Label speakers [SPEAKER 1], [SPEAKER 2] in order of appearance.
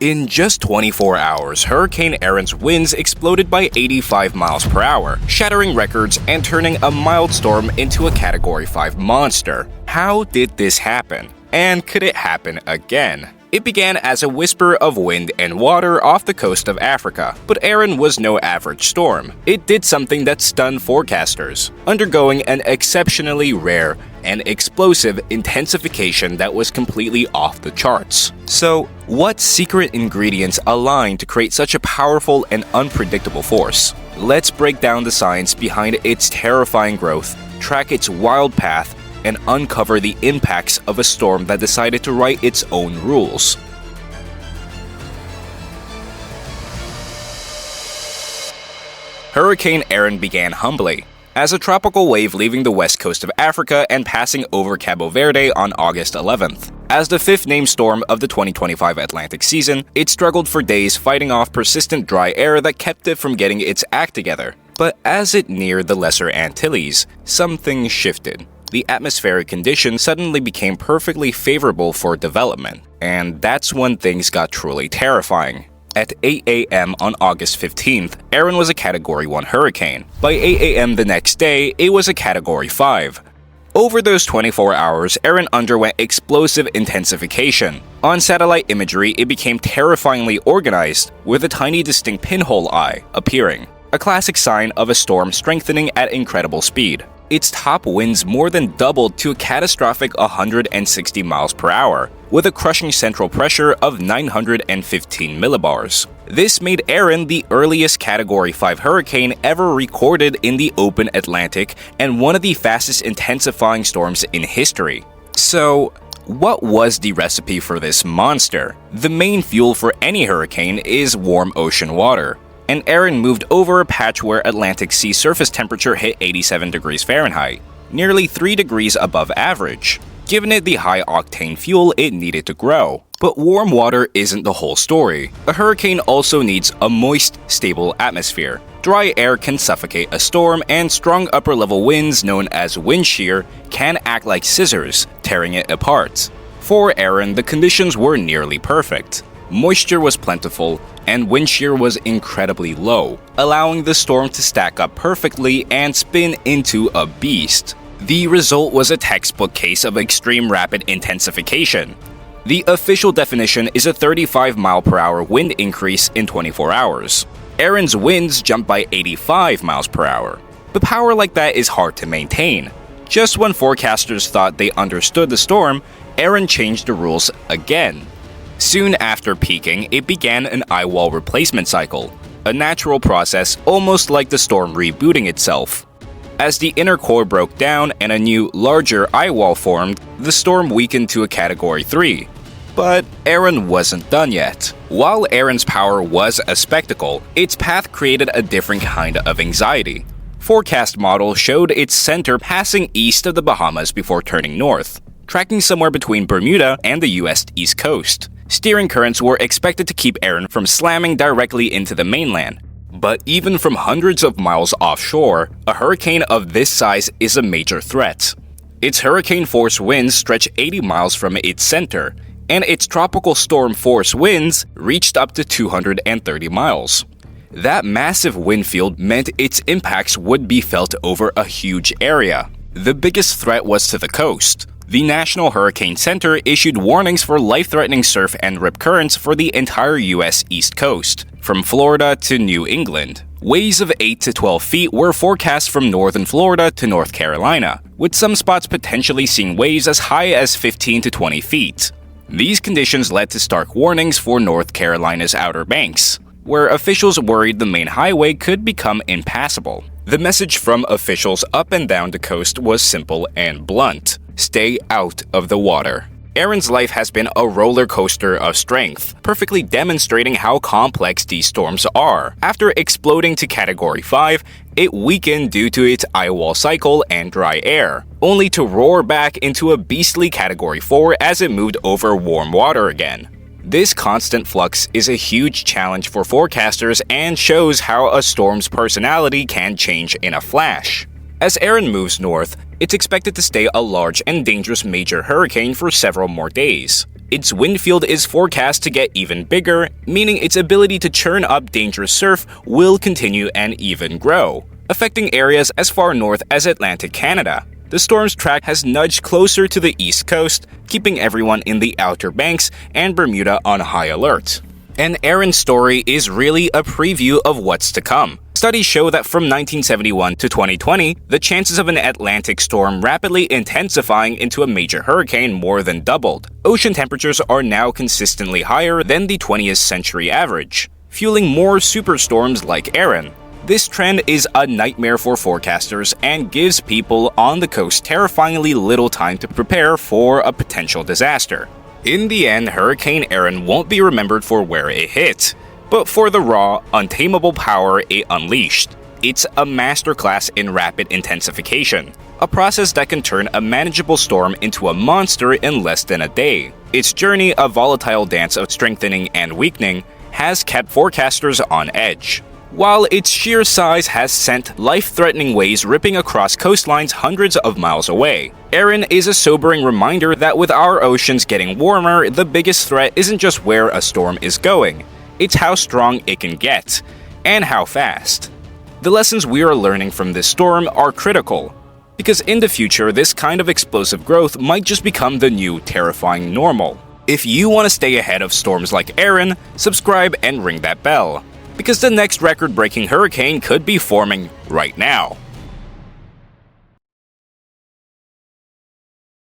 [SPEAKER 1] In just 24 hours, Hurricane Erin's winds exploded by 85 miles per hour, shattering records and turning a mild storm into a Category 5 monster. How did this happen? And could it happen again? It began as a whisper of wind and water off the coast of Africa, but Erin was no average storm. It did something that stunned forecasters, undergoing an exceptionally rare and explosive intensification that was completely off the charts. So, what secret ingredients align to create such a powerful and unpredictable force? Let's break down the science behind its terrifying growth, track its wild path, and uncover the impacts of a storm that decided to write its own rules. Hurricane Erin began humbly, as a tropical wave leaving the west coast of Africa and passing over Cabo Verde on August 11th. As the fifth named storm of the 2025 Atlantic season, it struggled for days fighting off persistent dry air that kept it from getting its act together. But as it neared the Lesser Antilles, something shifted. The atmospheric conditions suddenly became perfectly favorable for development, and that's when things got truly terrifying. At 8 a.m. on August 15th, Erin was a Category 1 hurricane. By 8 a.m. the next day, it was a Category 5. Over those 24 hours, Erin underwent explosive intensification. On satellite imagery, it became terrifyingly organized, with a tiny distinct pinhole eye appearing, a classic sign of a storm strengthening at incredible speed. Its top winds more than doubled to a catastrophic 160 miles per hour, with a crushing central pressure of 915 millibars. This made Erin the earliest Category 5 hurricane ever recorded in the open Atlantic and one of the fastest intensifying storms in history. So, what was the recipe for this monster? The main fuel for any hurricane is warm ocean water, and Erin moved over a patch where Atlantic sea surface temperature hit 87 degrees Fahrenheit, nearly 3 degrees above average, giving it the high-octane fuel it needed to grow. But warm water isn't the whole story. A hurricane also needs a moist, stable atmosphere. Dry air can suffocate a storm, and strong upper-level winds known as wind shear can act like scissors, tearing it apart. For Erin, the conditions were nearly perfect. Moisture was plentiful, and wind shear was incredibly low, allowing the storm to stack up perfectly and spin into a beast. The result was a textbook case of extreme rapid intensification. The official definition is a 35 mile per hour wind increase in 24 hours. Erin's winds jumped by 85 miles per hour. But power like that is hard to maintain. Just when forecasters thought they understood the storm, Erin changed the rules again. Soon after peaking, it began an eye wall replacement cycle, a natural process almost like the storm rebooting itself. As the inner core broke down and a new, larger eye wall formed, the storm weakened to a Category 3. But Erin wasn't done yet. While Erin's power was a spectacle, its path created a different kind of anxiety. Forecast models showed its center passing east of the Bahamas before turning north, tracking somewhere between Bermuda and the US East Coast. Steering currents were expected to keep Erin from slamming directly into the mainland. But even from hundreds of miles offshore, a hurricane of this size is a major threat. Its hurricane-force winds stretch 80 miles from its center, and its tropical storm-force winds reached up to 230 miles. That massive wind field meant its impacts would be felt over a huge area. The biggest threat was to the coast. The National Hurricane Center issued warnings for life-threatening surf and rip currents for the entire US East Coast, from Florida to New England. Waves of 8 to 12 feet were forecast from northern Florida to North Carolina, with some spots potentially seeing waves as high as 15 to 20 feet. These conditions led to stark warnings for North Carolina's Outer Banks, where officials worried the main highway could become impassable. The message from officials up and down the coast was simple and blunt: stay out of the water. Erin's life has been a roller coaster of strength, perfectly demonstrating how complex these storms are. After exploding to Category 5, it weakened due to its eye wall cycle and dry air, only to roar back into a beastly Category 4 as it moved over warm water again. This constant flux is a huge challenge for forecasters and shows how a storm's personality can change in a flash. As Erin moves north, it's expected to stay a large and dangerous major hurricane for several more days. Its wind field is forecast to get even bigger, meaning its ability to churn up dangerous surf will continue and even grow, affecting areas as far north as Atlantic Canada. The storm's track has nudged closer to the east coast, keeping everyone in the Outer Banks and Bermuda on high alert. And Erin's story is really a preview of what's to come. Studies show that from 1971 to 2020, the chances of an Atlantic storm rapidly intensifying into a major hurricane more than doubled. Ocean temperatures are now consistently higher than the 20th century average, fueling more superstorms like Erin. This trend is a nightmare for forecasters and gives people on the coast terrifyingly little time to prepare for a potential disaster. In the end, Hurricane Erin won't be remembered for where it hit, but for the raw, untamable power it unleashed. It's a masterclass in rapid intensification, a process that can turn a manageable storm into a monster in less than a day. Its journey, a volatile dance of strengthening and weakening, has kept forecasters on edge. While its sheer size has sent life-threatening waves ripping across coastlines hundreds of miles away, Erin is a sobering reminder that with our oceans getting warmer, the biggest threat isn't just where a storm is going, it's how strong it can get, and how fast. The lessons we are learning from this storm are critical, because in the future, this kind of explosive growth might just become the new terrifying normal. If you want to stay ahead of storms like Erin, subscribe and ring that bell, because the next record-breaking hurricane could be forming right now.